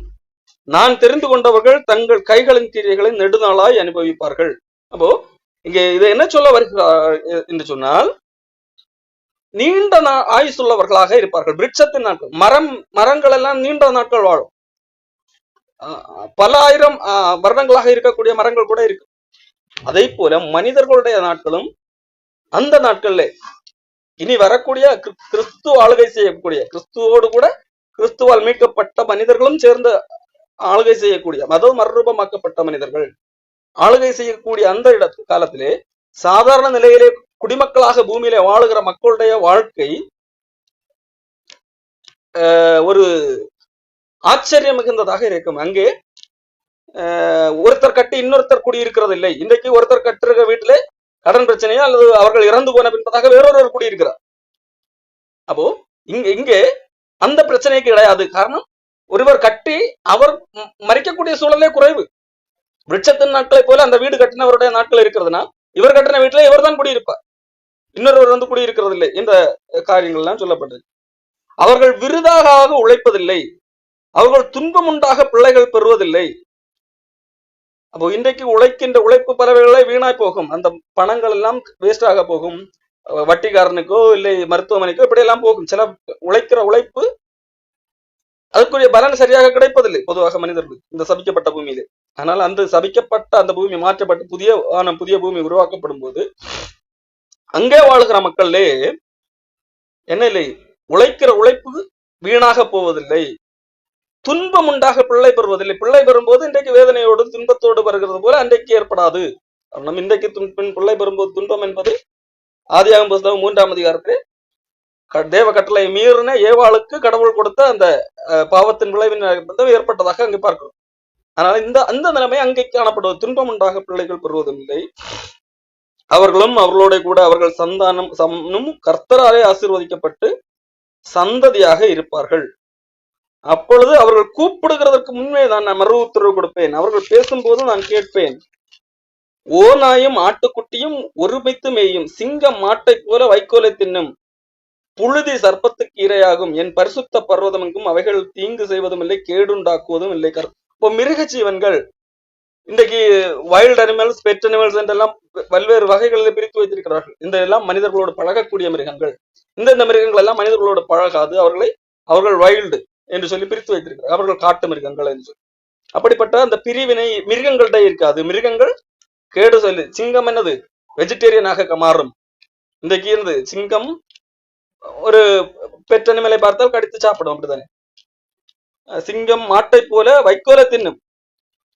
நான் தெரிந்து கொண்டவர்கள் தங்கள் கைகளின் கிரியைகளை நெடுநாளாய் அனுபவிப்பார்கள். அப்போ இங்க இதை என்ன சொல்ல வருகிறார் என்று சொன்னால், நீண்ட ஆயுசுள்ளவர்களாக இருப்பார்கள். விருட்சத்தின் நாட்கள், மரங்கள் எல்லாம் நீண்ட நாட்கள் வாழும், பல ஆயிரம் வருடங்களாக இருக்கக்கூடிய மரங்கள் கூட இருக்கு. அதே போல மனிதர்களுடைய நாட்களும் அந்த நாட்கள்ல இனி வரக்கூடிய கிறிஸ்துவ ஆளுகை செய்யக்கூடிய கிறிஸ்துவோடு கூட கிறிஸ்துவால் மீட்கப்பட்ட மனிதர்களும் சேர்ந்து ஆளுகை செய்யக்கூடிய மறுரூபமாக்கப்பட்ட மனிதர்கள் ஆளுகை செய்யக்கூடிய அந்த காலத்திலே சாதாரண நிலையிலே குடிமக்களாக பூமியிலே வாழுகிற மக்களுடைய வாழ்க்கை ஒரு ஆச்சரியம் மிகுந்ததாக இருக்கும். அங்கே ஒருத்தர் கட்டி இன்னொருத்தர் குடியிருக்கிறது இல்லை. இன்றைக்கு ஒருத்தர் கட்டிருக்க வீட்டுல கடன் பிரச்சனையா அல்லது அவர்கள் இறந்து போன பின்பதாக வேறொருவர் குடியிருக்கிறார். அப்போ இங்கே அந்த பிரச்சனைக்கு கிடையாது. காரணம், ஒருவர் கட்டி அவர் மறிக்கக்கூடிய சூழலே குறைவு. விருட்சத்தின் நாட்களை போல அந்த வீடு கட்டினவருடைய நாட்கள் இருக்கிறதுனா இவர் கட்டின வீட்டுல இவர் தான் குடியிருப்பார், இன்னொருவர் வந்து குடியிருக்கிறது இல்லை. இந்த காரியங்கள் எல்லாம் சொல்லப்பட்டது. அவர்கள் விருதாக உழைப்பதில்லை, அவர்கள் துன்பம் உண்டாக பிள்ளைகள் பெறுவதில்லை. அப்போ இன்றைக்கு உழைக்கின்ற உழைப்பு பறவைகளே வீணாய் போகும். அந்த பணங்கள் எல்லாம் வேஸ்டாக போகும். வட்டிக்காரனுக்கோ இல்லை மருத்துவமனைக்கோ இப்படி எல்லாம் போகும். சில உழைக்கிற உழைப்பு அதுக்குரிய பலன் சரியாக கிடைப்பதில்லை பொதுவாக மனிதர்களுக்கு இந்த சபிக்கப்பட்ட பூமியிலே. ஆனால் அந்த சபிக்கப்பட்ட அந்த பூமி மாற்றப்பட்டு புதிய பூமி உருவாக்கப்படும் போது அங்கே வாழ்கிற மக்களே என்ன இல்லை, உழைக்கிற உழைப்பு வீணாக போவதில்லை, துன்பம் உண்டாக பிள்ளை பெறுவதில்லை. பிள்ளை பெறும்போது இன்றைக்கு வேதனையோடு துன்பத்தோடு வருகிறது போல அன்றைக்கு ஏற்படாது. நம்ம இன்றைக்கு பிள்ளை பெறும்போது துன்பம் என்பது ஆதியாகமம் புத்தகம் 3ஆம் அதிகாரத்திலே தேவ கட்டளை மீறின ஏவாளுக்கு கடவுள் கொடுத்த அந்த பாவத்தின் விளைவின் ஏற்பட்டதாக அங்கே பார்க்கிறோம். ஆனால் அந்த நிலைமை அங்கே காணப்படுவது, துன்பம் உண்டாக பிள்ளைகள் பெறுவதில்லை, அவர்களும் அவர்களோட கூட அவர்கள் சந்தானம் கர்த்தராலே ஆசீர்வதிக்கப்பட்டு சந்ததியாக இருப்பார்கள். அப்பொழுது அவர்கள் கூப்பிடுகிறதற்கு முன்பே நான் மறு உத்தரவு கொடுப்பேன், அவர்கள் பேசும்போது நான் கேட்பேன். ஓநாயும் ஆட்டுக்குட்டியும் ஒருமித்து மேயும், சிங்கம் மாட்டை போல வைக்கோலை தின்னும், புழுதி சர்ப்பத்துக்கு இரையாகும், என் பரிசுத்த பர்வதம் எங்கும் அவைகள் தீங்கு செய்வதும் இல்லை, கேடுண்டாக்குவதும் இல்லை. இப்போ மிருக ஜீவன்கள் இன்றைக்கு வைல்ட் அனிமல்ஸ், பெட் அனிமல்ஸ் என்றெல்லாம் பல்வேறு வகைகளில் பிரித்து வைத்திருக்கிறார்கள். இந்த எல்லாம் மனிதர்களோடு பழகக்கூடிய மிருகங்கள். இந்த மிருகங்கள் எல்லாம் மனிதர்களோடு பழகாது, அவர்கள் வைல்டு என்று சொல்லி பிரித்து வைத்திருக்கிறார். அவர்கள் காட்டு மிருகங்கள் என்று சொல்லி. அப்படிப்பட்ட அந்த பிரிவினை மிருகங்கள்கிட்ட இருக்காது. மிருகங்கள் கேடு சொல்லி, சிங்கம் என்னது வெஜிடேரியனாக மாறும். இன்றைக்கு இருந்து சிங்கம் ஒரு பெட் அனிமலை பார்த்தால் கடித்து சாப்பிடும், அப்படித்தானே. சிங்கம் மாட்டை போல வைக்கோல தின்னும்.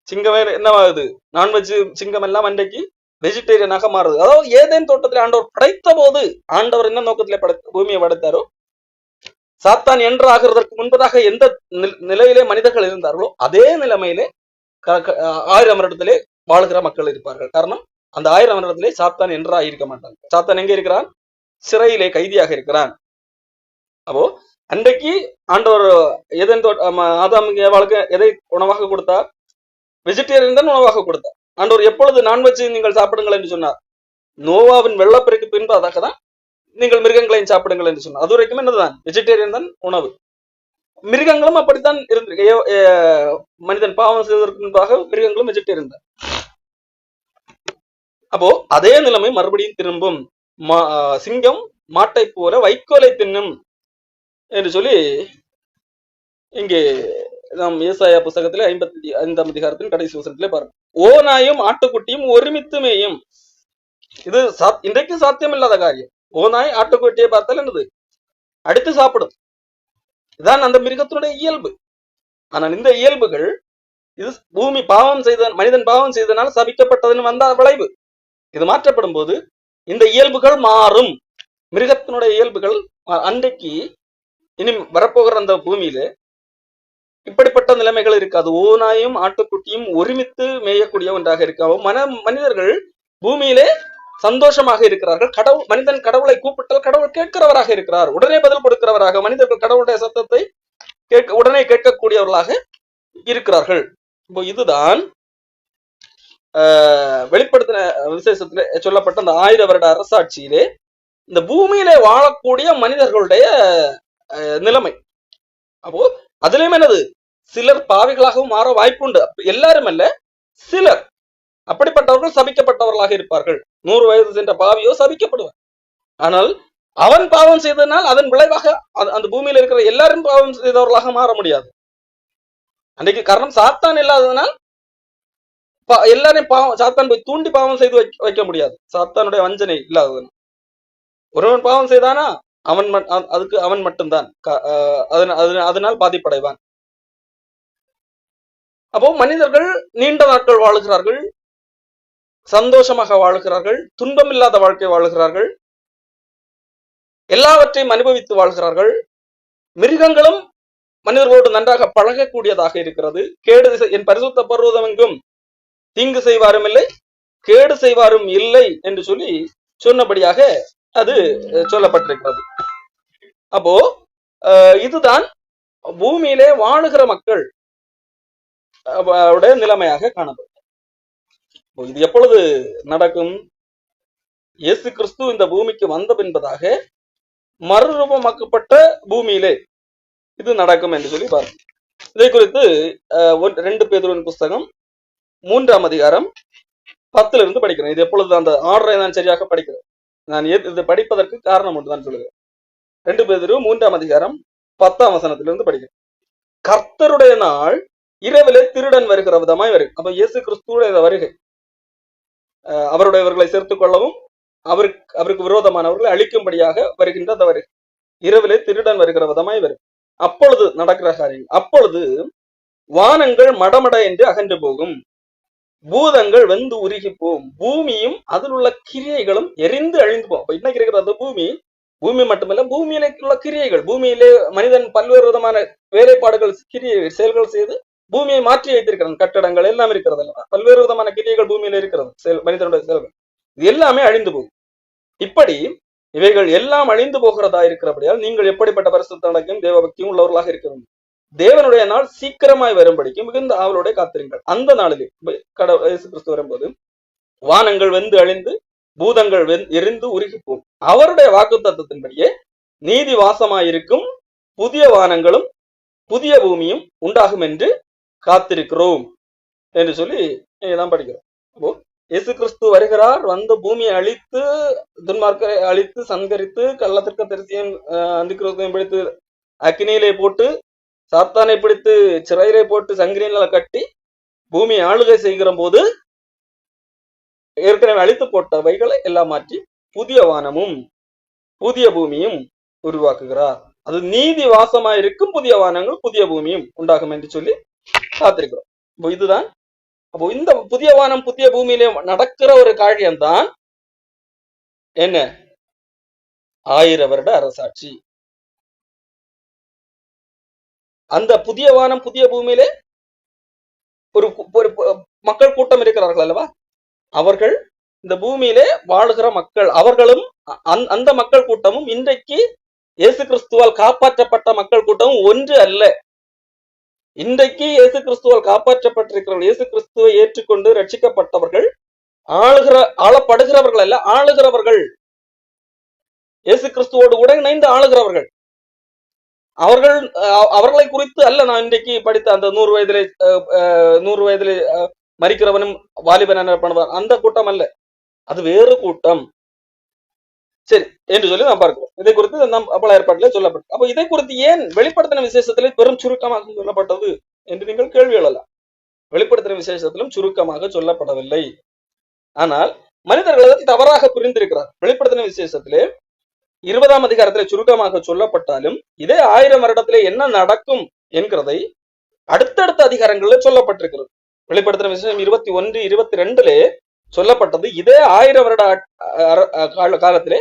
சிங்கம் என்னவாகுது, நான்வெஜ் சிங்கம் எல்லாம் அன்றைக்கு வெஜிடேரியனாக மாறுது. அதாவது ஏதேன் தோட்டத்தில் ஆண்டவர் படைத்த போது ஆண்டவர் என்ன நோக்கத்திலே பூமியை படைத்தாரோ, சாத்தான் என்று ஆகிறதற்கு முன்பதாக எந்த நிலையிலே மனிதர்கள் இருந்தார்களோ அதே நிலைமையிலே 1000 வருடத்திலே வாழ்கிற மக்கள் இருப்பார்கள். காரணம், அந்த 1000 வருடத்திலே சாத்தான் என்றா இருக்க மாட்டாங்க. சாத்தான் எங்க இருக்கிறான்? சிறையிலே கைதியாக இருக்கிறான். அப்போ அன்றைக்கு ஆண்டவர் ஆதாம் ஏவாளுக்கு எதை உணவாக கொடுத்தார்? வெஜிடேரியன் தான் உணவாக கொடுத்தார். ஆண்டவர் எப்பொழுது நான்வெஜ் நீங்கள் சாப்பிடுங்கள் என்று சொன்னார்? நோவாவின் வெள்ளப்பெருக்கு பின்பதாக தான் நீங்கள் மிருகங்களையும் சாப்பிடுங்கள் என்று சொன்னார். அது வரைக்கும் என்னதுதான் வெஜிடேரியன் தான் உணவு. மிருகங்களும் அப்படித்தான் இருந்திருக்கு. மனிதன் பாவம் செய்வதற்கு முன்பாக மிருகங்களும் வெஜிடேரியன் தான். அப்போ அதே நிலைமை மறுபடியும் திரும்பும். சிங்கம் மாட்டை போல வைக்கோலை தின்னும் என்று சொல்லி இங்கே நாம் ஏசாயா புத்தகத்திலே 55ஆம் அதிகாரத்தின் கடைசி வசனத்திலே பாருங்க. ஓநாயும் ஆட்டுக்குட்டியும் ஒருமித்து மேயும். இது இன்றைக்கு சாத்தியம் இல்லாத காரியம். ஓநாய் ஆட்டுக்குட்டியை பார்த்தால் என்னது அடித்து சாப்பிடும். இதுதான் அந்த மிருகத்தினுடைய இயல்பு. ஆனால் இந்த இயல்புகள் இது பூமி பாவம் செய்த மனிதன் பாவம் செய்தனால் சபிக்கப்பட்டதுன்னு வந்த விளைவு. இது மாற்றப்படும் போது இந்த இயல்புகள் மாறும். மிருகத்தினுடைய இயல்புகள் அன்றைக்கு இனி வரப்போகிற அந்த பூமியில இப்படிப்பட்ட நிலைமைகள் இருக்காது. ஓநாயும் ஆட்டுக்குட்டியும் ஒருமித்து மேயக்கூடிய ஒன்றாக இருக்காது. மனிதர்கள் பூமியிலே சந்தோஷமாக இருக்கிறார்கள். மனிதன் கடவுளை கூப்பிட்டால் கடவுள் கேட்கிறவராக இருக்கிறார், உடனே பதில் கொடுக்கிறவராக. மனிதர்கள் கடவுளுடைய சத்தத்தை உடனே கேட்கக்கூடியவர்களாக இருக்கிறார்கள். இப்போ இதுதான் வெளிப்படுத்தின விசேஷத்திலே சொல்லப்பட்ட அந்த 1000 வருட அரசாட்சியிலே இந்த பூமியிலே வாழக்கூடிய மனிதர்களுடைய நிலைமை. அப்போ அதுலயும் என்னது, சிலர் பாவிகளாகவும் மாற வாய்ப்புண்டு. எல்லாரும் அல்ல, சிலர். அப்படிப்பட்டவர்கள் சபிக்கப்பட்டவர்களாக இருப்பார்கள். 100 வயது சென்ற பாவியோ சபிக்கப்படுவார். ஆனால் அவன் பாவம் செய்ததனால் அதன் விளைவாக அந்த பூமியில இருக்கிற எல்லாரும் பாவம் செய்தவர்களாக மாற முடியாது. அன்றைக்கு காரணம் சாத்தான் இல்லாததனால் எல்லாரையும் பாவம் சாத்தான் போய் தூண்டி பாவம் செய்து வைக்க முடியாது. சாத்தானுடைய வஞ்சனை இல்லாதவன். ஒருவன் பாவம் செய்தானா அதுக்கு அவன் மட்டும்தான் அதனால் பாதிப்படைவான். அப்போ மனிதர்கள் நீண்ட நாட்கள் வாழுகிறார்கள், சந்தோஷமாக வாழுகிறார்கள், துன்பமில்லாத வாழ்க்கை வாழுகிறார்கள், எல்லாவற்றையும் அனுபவித்து வாழ்கிறார்கள். மிருகங்களும் மனிதர்களோடு நன்றாக பழகக்கூடியதாக இருக்கிறது. கேடு என் பரிசுத்த பர்வதம் எங்கும் தீங்கு செய்வாரும் இல்லை, கேடு செய்வாரும் இல்லை என்று சொல்லி சொன்னபடியாக அது சொல்லப்பட்டிருக்கிறது. அப்போ இதுதான் பூமியிலே வாழுகிற மக்கள் நிலைமையாக காணப்படும். இது எப்பொழுது நடக்கும்? இயேசு கிறிஸ்து இந்த பூமிக்கு வந்த பின்பதாக மறுரூபமாக்கப்பட்ட பூமியிலே இது நடக்கும் என்று சொல்லி பாருங்க. இதை குறித்து 2 பேதுருவின் புஸ்தகம் 3ஆம் அதிகாரம் 10 இருந்து படிக்கிறேன். இது எப்பொழுது அந்த ஆர்டரை நான் சரியாக படிக்கிறேன். நான் இது படிப்பதற்கு காரணம் ஒன்று தான் சொல்லுகிறேன். 2 பேதுரு 3ஆம் அதிகாரம் 10ஆம் வசனத்திலிருந்து படிக்கிறேன். கர்த்தருடைய நாள் இரவிலே திருடன் வருகிற விதமாய் வரும். அப்ப இயேசு கிறிஸ்துவுடைய வருகை அவருடையவர்களை சேர்த்துக் கொள்ளவும் அவருக்கு விரோதமானவர்களை அழிக்கும்படியாக வருகின்ற அந்த வருகை இரவிலே திருடன் வருகிற விதமாய் வரும். அப்பொழுது நடக்கிற காரியங்கள், அப்பொழுது வானங்கள் மடமட என்று அகன்று போகும், பூதங்கள் வெந்து உருகி போகும், பூமியும் அதில் உள்ள கிரியைகளும் எரிந்து அழிந்து போகும். இன்னைக்கு இருக்கிற அந்த பூமி மட்டுமல்ல, பூமியிலே உள்ள கிரியைகள், பூமியிலே மனிதன் பல்வேறு விதமான வேலைப்பாடுகள் கிரியைகள் செயல்கள் செய்து பூமியை மாற்றி வைத்திருக்கிறான். கட்டடங்கள் எல்லாம் இருக்கிறது அல்லவா? பல்வேறு விதமான கிரியைகள் பூமியில இருக்கிறது. மனிதனுடைய செயல்கள் இது எல்லாமே அழிந்து போகும். இப்படி இவைகள் எல்லாம் அழிந்து போகிறதா இருக்கிறபடியால் நீங்கள் எப்படிப்பட்ட பரிசுத்த நடக்கையும் தேவ பக்தியும் உள்ளவர்களாக இருக்க வேண்டும். தேவனுடைய நாள் சீக்கிரமாய் வரும்படிக்கும் மிகுந்த ஆவலோட காத்திருங்கள். அந்த நாளிலே இயேசு கிறிஸ்து வரும்போது வானங்கள் வெந்து அழிந்து பூதங்கள் எரிந்து உருகிப்போம், அவருடைய வாக்குத்தத்தத்தின்படியே நீதி வாசமாயிருக்கும் புதிய வானங்களும் புதிய பூமியும் உண்டாகும் என்று காத்திருக்கிறோம் என்று சொல்லி தான் படிக்கிறோம். அப்போ இயேசு கிறிஸ்து வருகிறார், வந்த பூமியை அழித்து துன்மார்க்கரை அழித்து சங்கரித்து கள்ளத்திற்க தரிசியும் அந்தி கிறிஸ்துவையும் பிடித்து அக்கினியிலே போட்டு சாத்தானை பிடித்து சிறையிலே போட்டு சங்கிலியில கட்டி பூமியை ஆளுகை செய்கிற போது ஏற்கனவே அழித்து போட்டவைகளை எல்லாம் மாற்றி புதிய வானமும் புதிய பூமியும் உருவாக்குகிறார். அது நீதி வாசமாயிருக்கும் புதிய வானங்கள் புதிய பூமியும் உண்டாகும் என்று சொல்லி காத்திருக்கிறோம். இப்போ இதுதான், அப்போ இந்த புதிய வானம் புதிய பூமியிலே நடக்கிற ஒரு காரியம்தான் என்ன? 1000 வருட அரசாட்சி. அந்த புதிய வானம் புதிய பூமியிலே ஒரு மக்கள் கூட்டம் இருக்கிறார்கள் அல்லவா? அவர்கள் இந்த பூமியிலே வாழுகிற மக்கள், அவர்களும் அந்த மக்கள் கூட்டமும் இன்றைக்கு இயேசு கிறிஸ்துவால் காப்பாற்றப்பட்ட மக்கள் கூட்டமும் ஒன்று அல்ல. இன்றைக்கு இயேசு கிறிஸ்துவால் காப்பாற்றப்பட்டிருக்கிறவர்கள், இயேசு கிறிஸ்துவை ஏற்றுக்கொண்டு ரட்சிக்கப்பட்டவர்கள் ஆளப்படுகிறவர்கள் அல்ல, ஆளுகிறவர்கள். இயேசு கிறிஸ்துவோடு கூட இணைந்து ஆளுகிறவர்கள். அவர்களை குறித்து அல்ல நான் இன்றைக்கு படித்த அந்த 100 வயதிலே மரிக்கிறவனும் வாலிபன் அந்த கூட்டம் அல்ல, அது வேறு கூட்டம். சரி என்று சொல்லி நாம் பார்க்கிறோம். இதை குறித்து நாம் பல ஏற்பாட்டிலே சொல்லப்பட்டது. அப்போ இதை குறித்து ஏன் வெளிப்படுத்தின விசேஷத்திலே பெரும் சுருக்கமாக சொல்லப்பட்டது என்று நீங்கள் கேள்வி எழலாம். வெளிப்படுத்தின விசேஷத்திலும் சுருக்கமாக சொல்லப்படவில்லை. ஆனால் மனிதர்கள் அதை தவறாக புரிந்திருக்கிறார். வெளிப்படுத்தின விசேஷத்திலே 20ஆம் அதிகாரத்திலே சுருக்கமாக சொல்லப்பட்டாலும் இதே 1000 வருடத்திலே என்ன நடக்கும் என்கிறதை அடுத்தடுத்த அதிகாரங்களில் சொல்லப்பட்டிருக்கிறது. வெளிப்படுத்தின விசேஷம் 21, 22 சொல்லப்பட்டது இதே 1000 வருட காலத்திலே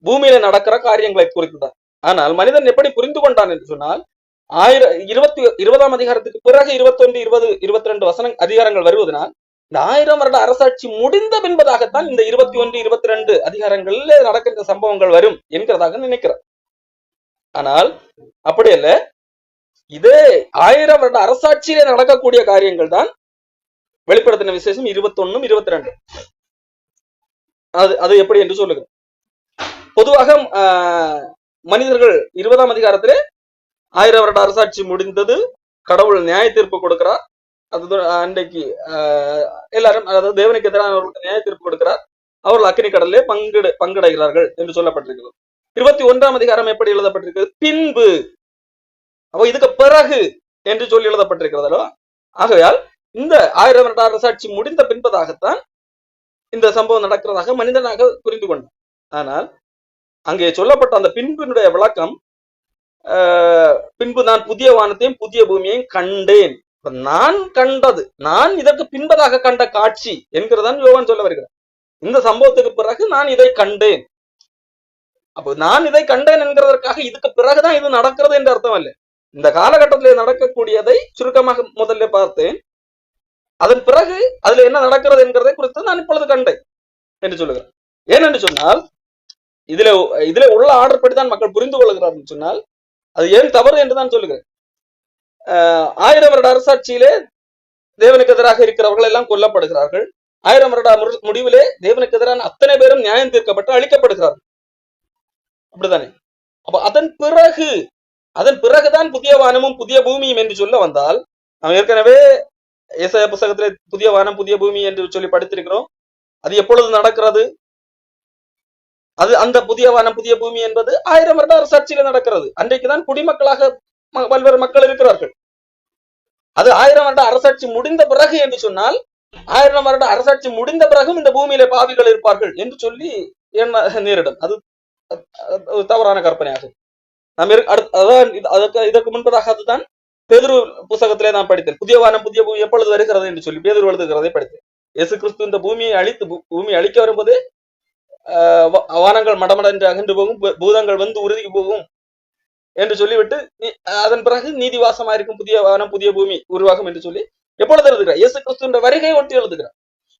பூமியில நடக்கிற காரியங்களை குறித்துதான். ஆனால் மனிதன் எப்படி புரிந்து கொண்டான் என்று சொன்னால் 20ஆம் அதிகாரத்துக்கு பிறகு 21, 20, 22 அதிகாரங்கள் வருவதனால் இந்த 1000 வருட அரசாட்சி முடிந்த பின்பதாகத்தான் இந்த 21, 22 அதிகாரங்களில் நடக்கின்ற சம்பவங்கள் வரும் என்கிறதாக நினைக்கிறார். ஆனால் அப்படி அல்ல, இதே 1000 வருட அரசாட்சியிலே நடக்கக்கூடிய காரியங்கள் தான் வெளிப்படுத்தின விசேஷம் 21, 22. அது எப்படி என்று சொல்லுங்க. பொதுவாக மனிதர்கள் 20ஆம் அதிகாரத்திலே 1000 வருட அரசாட்சி முடிந்தது, கடவுள் நியாய தீர்ப்பு கொடுக்கிறார், அது அன்றைக்கு எல்லாரும், அதாவது தேவனுக்கு எதிரான நியாய தீர்ப்பு கொடுக்கிறார், அவர்கள் அக்கினி கடலிலே பங்கடைகிறார்கள் என்று சொல்லப்பட்டிருக்கிறது. 21ஆம் அதிகாரம் எப்படி எழுதப்பட்டிருக்கிறது? பின்பு. அப்போ இதுக்கு பிறகு என்று சொல்லி எழுதப்பட்டிருக்கிறது அல்லவா? ஆகையால் இந்த 1000 வருட அரசாட்சி முடிந்த பின்பதாகத்தான் இந்த சம்பவம் நடக்கிறதாக மனிதனாக புரிந்து கொண்டான். ஆனால் அங்கே சொல்லப்பட்ட அந்த பின்புனுடைய விளக்கம், பின்பு நான் புதிய வானத்தையும் புதிய பூமியையும் கண்டேன். நான் கண்டது, நான் இதற்கு பின்பதாக கண்ட காட்சி என்கிறதான் யோவான் சொல்ல வருகிறார். இந்த சம்பவத்துக்கு பிறகு நான் இதை கண்டேன். அப்போ நான் இதை கண்டேன் என்கிறதற்காக இதுக்கு பிறகுதான் இது நடக்கிறது என்று அர்த்தம் அல்ல. இந்த காலகட்டத்தில் நடக்கக்கூடியதை சுருக்கமாக முதல்ல பார்த்தேன். அதன் பிறகு அதுல என்ன நடக்கிறது என்கிறதை குறித்து நான் இப்பொழுது கண்டேன் என்று சொல்லுகிறேன். ஏனென்று சொன்னால் இதுல உள்ள ஆர்டர் படிதான் மக்கள் புரிந்து கொள்கிறார்கள் சொன்னால் அது ஏன் தவறு என்று தான் சொல்லுகிறேன். 1000 வருட அரசாட்சியிலே தேவனுக்கு எதிராக இருக்கிறவர்கள் எல்லாம் கொல்லப்படுகிறார்கள். 1000 வருட முடிவிலே தேவனுக்கு எதிரான அத்தனை பேரும் நியாயம் தீர்க்கப்பட்டு அழிக்கப்படுகிறார்கள். அப்படித்தானே? அப்ப அதன் பிறகுதான் புதிய வானமும் புதிய பூமியும் என்று சொல்ல வந்தால், நாம் ஏற்கனவே ஏசாயா புத்தகத்திலே புதிய வானம் புதிய பூமி என்று சொல்லி படித்திருக்கிறோம். அது எப்பொழுது நடக்கிறது? அது அந்த புதிய வானம் புதிய பூமி என்பது 1000 வருட அரசாட்சியில நடக்கிறது. அன்றைக்குதான் குடிமக்களாக பல்வேறு மக்கள் இருக்கிறார்கள். அது 1000 வருட அரசாட்சி முடிந்த பிறகு என்று சொன்னால், 1000 வருட அரசாட்சி முடிந்த பிறகும் இந்த பூமியில பாவிகள் இருப்பார்கள் என்று சொல்லி நேரிடும். அது தவறான கற்பனையாகும். இதற்கு முன்பதாக அதுதான் பேதுரு புத்தகத்திலே நான் படித்தேன். புதிய வானம் புதிய பூமி எப்பொழுது வருகிறது என்று சொல்லி பேதுரு எழுதுகிறதை படித்தேன். இயேசு கிறிஸ்து இந்த பூமியை பூமி அழிக்க வரும்போது வானங்கள் மடமடன்று அகன்று போகும், பூதங்கள் வந்து உறுதி போகும் என்று சொல்லிவிட்டு அதன் பிறகு நீதிவாசமா இருக்கும் புதிய வானம் புதிய பூமி உருவாகும் என்று சொல்லி எப்பொழுது எழுதுகிறார்? இயேசு கிறிஸ்துவின் வருகை ஒட்டி எழுதுகிறார்.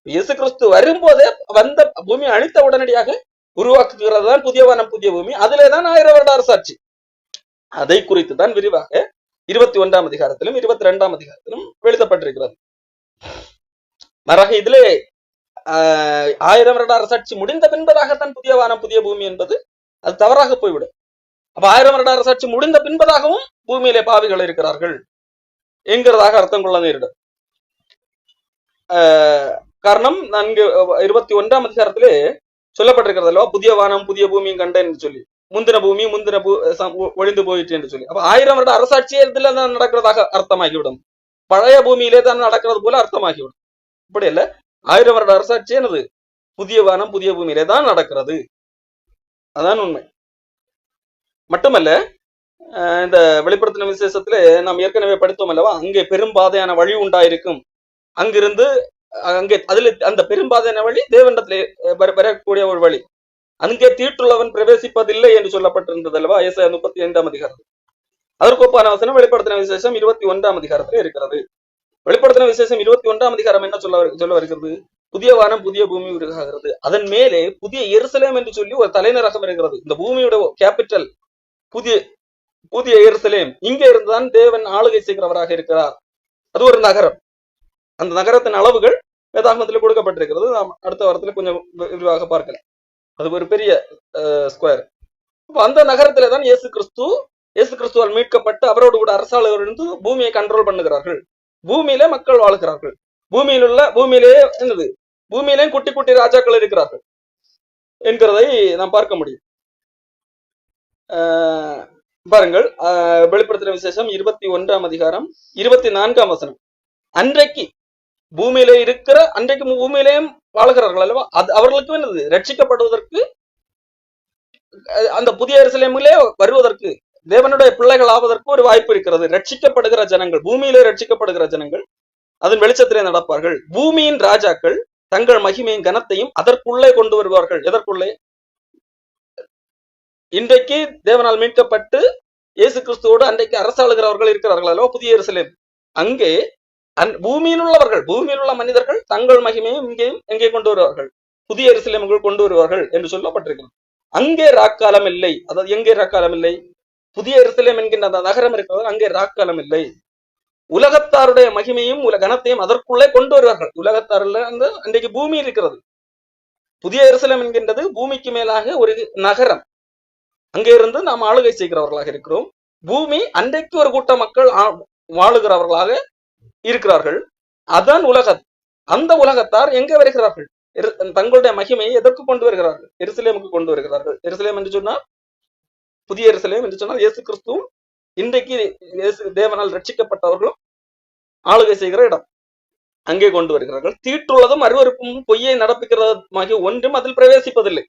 இயேசு கிறிஸ்து வரும்போதே வந்த பூமியை அழித்த உடனடியாக உருவாக்குகிறது தான் புதிய வானம் புதிய பூமி. அதிலேதான் 1000 வருட அரசாட்சி. அதை குறித்து தான் விரிவாக 21ஆம் அதிகாரத்திலும் 22ஆம் அதிகாரத்திலும் எழுதப்பட்டிருக்கிறது. மறாக இதிலே 1000 வருட அரசாட்சி முடிந்த பின்பதாகத்தான் புதிய வானம் புதிய பூமி என்பது அது தவறாக போய்விடும். அப்ப 1000 வருட அரசாட்சி முடிந்த பின்பதாகவும் பூமியிலே பாவிகள் இருக்கிறார்கள் என்கிறதாக அர்த்தம் கொள்ள நேரிடும். காரணம், நான்கு 21ஆம் அதிகாரத்திலே சொல்லப்பட்டிருக்கிறது அல்லவா, புதிய வானம் புதிய பூமியும் கண்டேன் என்று சொல்லி, முந்தின பூமி ஒழிந்து போயிற்று என்று சொல்லி. அப்ப 1000 வருட அரசாட்சியே இதுல தான் நடக்கிறதாக அர்த்தமாகிவிடும். பழைய பூமியிலே தான் நடக்கிறது போல அர்த்தமாகிவிடும். இப்படி இல்ல, 1000 வருட அரசாட்சி என்னது? புதிய வானம் புதிய பூமியிலே தான் நடக்கிறது. அதான் உண்மை. மட்டுமல்ல, இந்த வெளிப்படுத்தின விசேஷத்திலே நாம் ஏற்கனவே படித்தோம் அல்லவா, அங்கே பெரும்பாதையான வழி உண்டாயிருக்கும். அங்கிருந்து அதுல அந்த பெரும்பாதையான வழி தேவனிடத்திலே வரக்கூடிய ஒரு வழி. அங்கே தீட்டுள்ளவன் பிரவேசிப்பதில்லை என்று சொல்லப்பட்டிருந்தது அல்லவா, ஏசாயா 35ஆம் அதிகாரம். அதற்கு ஒப்பான வசனம் வெளிப்படுத்தின விசேஷம் 21ஆம் அதிகாரத்திலே இருக்கிறது. வெளிப்படுத்தின விசேஷம் 21ஆம் அதிகாரம் என்ன சொல்ல வருகிறது? புதிய வானம் புதிய பூமி உருவாகிறது, அதன் மேலே புதிய எருசலேம் என்று சொல்லி ஒரு தலைநரகம் இருக்கிறது. இந்த பூமியோட கேபிட்டல் புதிய எருசலேம். இங்க இருந்துதான் தேவன் ஆளுகை செய்கிறவராக இருக்கிறார். அது ஒரு நகரம். அந்த நகரத்தின் அளவுகள் வேதாகமத்தில் கொடுக்கப்பட்டிருக்கிறது. நாம் அடுத்த வாரத்துல கொஞ்சம் விரிவாக பார்க்கலாம். அது ஒரு பெரிய ஸ்கொயர். அந்த நகரத்திலே தான் இயேசு கிறிஸ்துவால் மீட்கப்பட்டு அவரோடு கூட அரசாளர்கள் இருந்து பூமியை கண்ட்ரோல் பண்ணுகிறார்கள். பூமியிலே மக்கள் வாழ்கிறார்கள். பூமியிலே குட்டி குட்டி ராஜாக்கள் இருக்கிறார்கள் என்கிறதை நாம் பார்க்க முடியும். பாருங்கள், வெளிப்படுத்தின விசேஷம் 21ஆம் அதிகாரம் 24ஆம் வசனம். அன்றைக்கு பூமியிலேயும் வாழ்கிறார்கள் அல்லவா, அது அவர்களுக்கு என்னது? ரட்சிக்கப்படுவதற்கு, அந்த புதிய எருசலேமிலே வருவதற்கு, தேவனுடைய பிள்ளைகள் ஆவதற்கு ஒரு வாய்ப்பு இருக்கிறது. ரட்சிக்கப்படுகிற ஜனங்கள், பூமியிலே ரட்சிக்கப்படுகிற ஜனங்கள் அதன் வெளிச்சத்திலே நடப்பார்கள். பூமியின் ராஜாக்கள் தங்கள் மகிமையும் கனத்தையும் அதற்குள்ளே கொண்டு வருவார்கள். எதற்குள்ளே? இன்றைக்கு தேவனால் மீட்கப்பட்டு இயேசு கிறிஸ்துவோடு அன்றைக்கு அரசாளுகிறவர்கள் இருக்கிறார்கள் அல்லவா, புதிய எருசலேம். அங்கே பூமியில் உள்ள மனிதர்கள் தங்கள் மகிமையும் எங்கே கொண்டு வருவார்கள்? புதிய எருசலேமுக்குள் கொண்டு வருவார்கள் என்று சொல்லப்பட்டிருக்கிறது. அங்கே ராக்காலம் இல்லை. அதாவது எங்கே ராக்காலம் இல்லை? புதிய எருசலேம் என்கின்ற அந்த நகரம் இருக்கிறது, அங்கே ராக்காலம் இல்லை. உலகத்தாருடைய மகிமையும் கனத்தையும் அதற்குள்ளே கொண்டு வருவார்கள். உலகத்தாருல அன்றைக்கு பூமி இருக்கிறது. புதிய எருசலேம் என்கின்றது பூமிக்கு மேலாக ஒரு நகரம். அங்கே இருந்து நாம் ஆளுகை செய்கிறவர்களாக இருக்கிறோம். பூமி அன்றைக்கு ஒரு கூட்ட மக்கள் வாழுகிறவர்களாக இருக்கிறார்கள். அதான் உலகம். அந்த உலகத்தார் எங்க வருகிறார்கள்? தங்களுடைய மகிமையை எதற்கு கொண்டு வருகிறார்கள்? எருசலேமுக்கு கொண்டு வருகிறார்கள். எருசலேம் என்று சொன்னால், புதிய எருசலேம் என்று சொன்னால் இயேசு கிறிஸ்துவும் இன்றைக்கு தேவனால் ரட்சிக்கப்பட்டவர்களும் ஆளுகை செய்கிற இடம். அங்கே கொண்டு வருகிறார்கள். தீட்டுள்ளதும் அருவருப்பும் பொய்யை நடப்பிக்கிறதுமாகிய ஒன்றும் அதில் பிரவேசிப்பதில்லை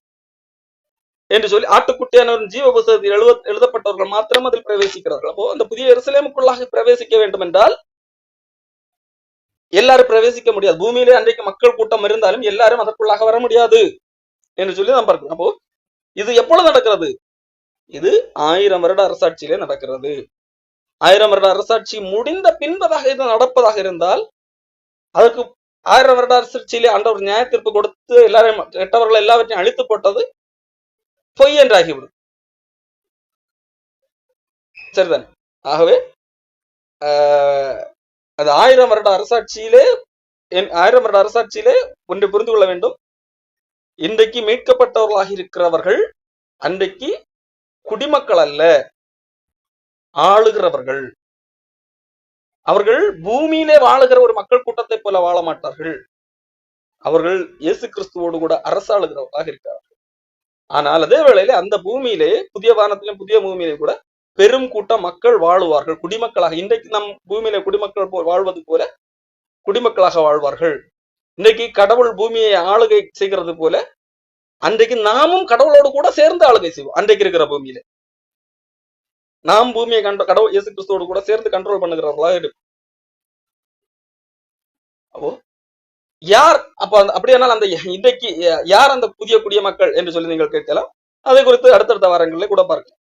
என்று சொல்லி ஆட்டுக்குட்டியானவரின் ஜீவ புத்தகத்தில் எழுதப்பட்டவர்கள் மாத்திரம் அதில் பிரவேசிக்கிறார்கள். அப்போ அந்த புதிய எருசலேமுக்குள்ளாக பிரவேசிக்க வேண்டும் என்றால் எல்லாரும் பிரவேசிக்க முடியாது. பூமியிலே அன்றைக்கு மக்கள் கூட்டம் இருந்தாலும் எல்லாரும் அதற்குள்ளாக வர முடியாது என்று சொல்லி நாம் பார்க்கிறோம். அப்போ இது எப்பொழுது நடக்கிறது? இது 1000 வருட அரசாட்சியிலே நடக்கிறது. 1000 வருட அரசாட்சி முடிந்த பின்பதாக இது நடப்பதாக இருந்தால் அதற்கு 1000 வருட அரசாட்சியிலே ஆண்டவர் நியாய தீர்ப்பு கொடுத்து எல்லாரையும் கெட்டவர்கள் எல்லாவற்றையும் அழித்து போட்டது பொய் என்றாகிவிடும். சரிதானே? ஆகவே அது 1000 வருட அரசாட்சியிலே 1000 வருட அரசாட்சியிலே ஒன்றை புரிந்து கொள்ள வேண்டும். இன்றைக்கு மீட்கப்பட்டவர்களாக இருக்கிறவர்கள் அன்றைக்கு குடிமக்கள் அல்ல, ஆளுகிறவர்கள். அவர்கள் பூமியிலே வாழுகிற ஒரு மக்கள் கூட்டத்தை போல வாழ மாட்டார்கள். அவர்கள் இயேசு கிறிஸ்துவோடு கூட அரசாளுகிறவர்களாக இருக்கிறார்கள். ஆனால் அதே வேளையிலே அந்த பூமியிலே, புதிய வானத்திலும் புதிய பூமியிலே கூட பெரும் கூட்டம் மக்கள் வாழுவார்கள் குடிமக்களாக. இன்றைக்கு நம் பூமியில குடிமக்கள் வாழ்வது போல குடிமக்களாக வாழ்வார்கள். இன்றைக்கு கடவுள் பூமியை ஆளுகை செய்கிறது போல அன்றைக்கு நாமும் கடவுளோடு கூட சேர்ந்து ஆளுகை செய்வோம். அன்றைக்கு இருக்கிற பூமியில நாம் பூமியை கடவுள் இயேசு கிறிஸ்துவோடு கூட சேர்ந்து கண்ட்ரோல் பண்ணுகிறவர்களாக இருக்கும். அப்போ யார் அப்படியானால் அந்த இன்றைக்கு யார் அந்த புதிய குடிய மக்கள் என்று சொல்லி நீங்கள் கேட்கலாம். அதை குறித்து அடுத்தடுத்த வாரங்களிலே கூட பார்க்கலாம்.